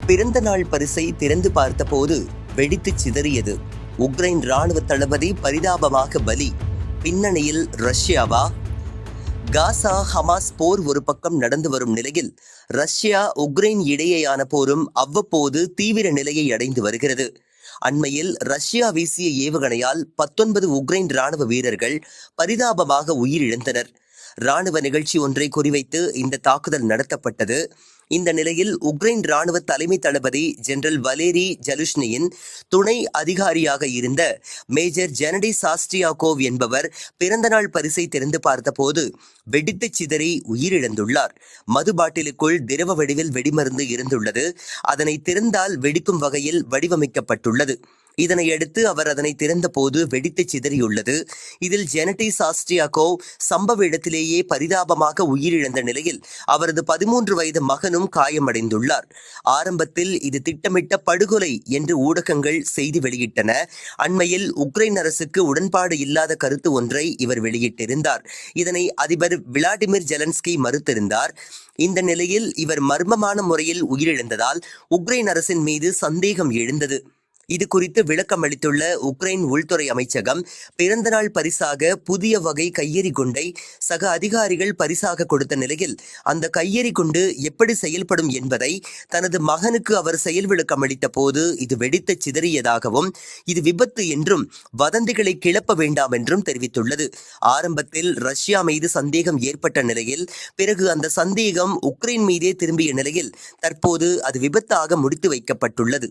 பிறந்த நாள் பரிசை திறந்து பார்த்தபோது வெடித்து சிதறியது. உக்ரைன் ராணுவ தளபதி பரிதாபமாக பலி. பின்னணியில் ரஷ்யாவா? காசா ஹமாஸ் போர் ஒரு பக்கம் நடந்து வரும் நிலையில் ரஷ்யா உக்ரைன் இடையேயான போரும் அவ்வப்போது தீவிர நிலையை அடைந்து வருகிறது. அண்மையில் ரஷ்யா வீசிய ஏவுகணையால் 19 உக்ரைன் ராணுவ வீரர்கள் பரிதாபமாக உயிரிழந்தனர். ராணுவ நிகழ்ச்சி ஒன்றை குறிவைத்து இந்த தாக்குதல் நடத்தப்பட்டது. இந்த நிலையில் உக்ரைன் ராணுவ தலைமை தளபதி ஜெனரல் வலேரி ஜலுஷ்னியின் துணை அதிகாரியாக இருந்த மேஜர் ஜெனடி சாஸ்டியாகோவ் என்பவர் பிறந்தநாள் பரிசை திறந்து பார்த்தபோது வெடித்து சிதறி உயிரிழந்துள்ளார். மது பாட்டிலுக்குள் திரவ வடிவில் வெடிமருந்து இருந்துள்ளது. அதனை திறந்தால் வெடிக்கும் வகையில் வடிவமைக்கப்பட்டுள்ளது. இதனையடுத்து அவர் அதனை திறந்த போது வெடித்து சிதறியுள்ளது. இதில் ஜெனடி சாஸ்டியாகோவ் சம்பவ இடத்திலேயே பரிதாபமாக உயிரிழந்த நிலையில் அவரது 13 வயது மகனும் காயமடைந்துள்ளார். ஆரம்பத்தில் இது திட்டமிட்ட படுகொலை என்று ஊடகங்கள் செய்தி வெளியிட்டன. அண்மையில் உக்ரைன் அரசுக்கு உடன்பாடு இல்லாத கருத்து ஒன்றை இவர் வெளியிட்டிருந்தார். இதனை அதிபர் விளாடிமிர் ஜெலன்ஸ்கி மறுத்திருந்தார். இந்த நிலையில் இவர் மர்மமான முறையில் உயிரிழந்ததால் உக்ரைன் அரசின் மீது சந்தேகம் எழுந்தது. இது குறித்து விளக்கம் அளித்துள்ள உக்ரைன் உள்துறை அமைச்சகம், பிறந்தநாள் பரிசாக புதிய வகை கையெறி குண்டை சக அதிகாரிகள் பரிசாக கொடுத்த நிலையில் அந்த கையெறி குண்டு எப்படி செயல்படும் என்பதை தனது மகனுக்கு அவர் செயல் விளக்கம் அளித்த போது இது வெடித்து சிதறியதாகவும் இது விபத்து என்றும் வதந்திகளை கிளப்ப வேண்டாம் என்றும் தெரிவித்துள்ளது. ஆரம்பத்தில் ரஷ்யா மீது சந்தேகம் ஏற்பட்ட நிலையில் பிறகு அந்த சந்தேகம் உக்ரைன் மீதே திரும்பிய நிலையில் தற்போது அது விபத்தாக முடித்து வைக்கப்பட்டுள்ளது.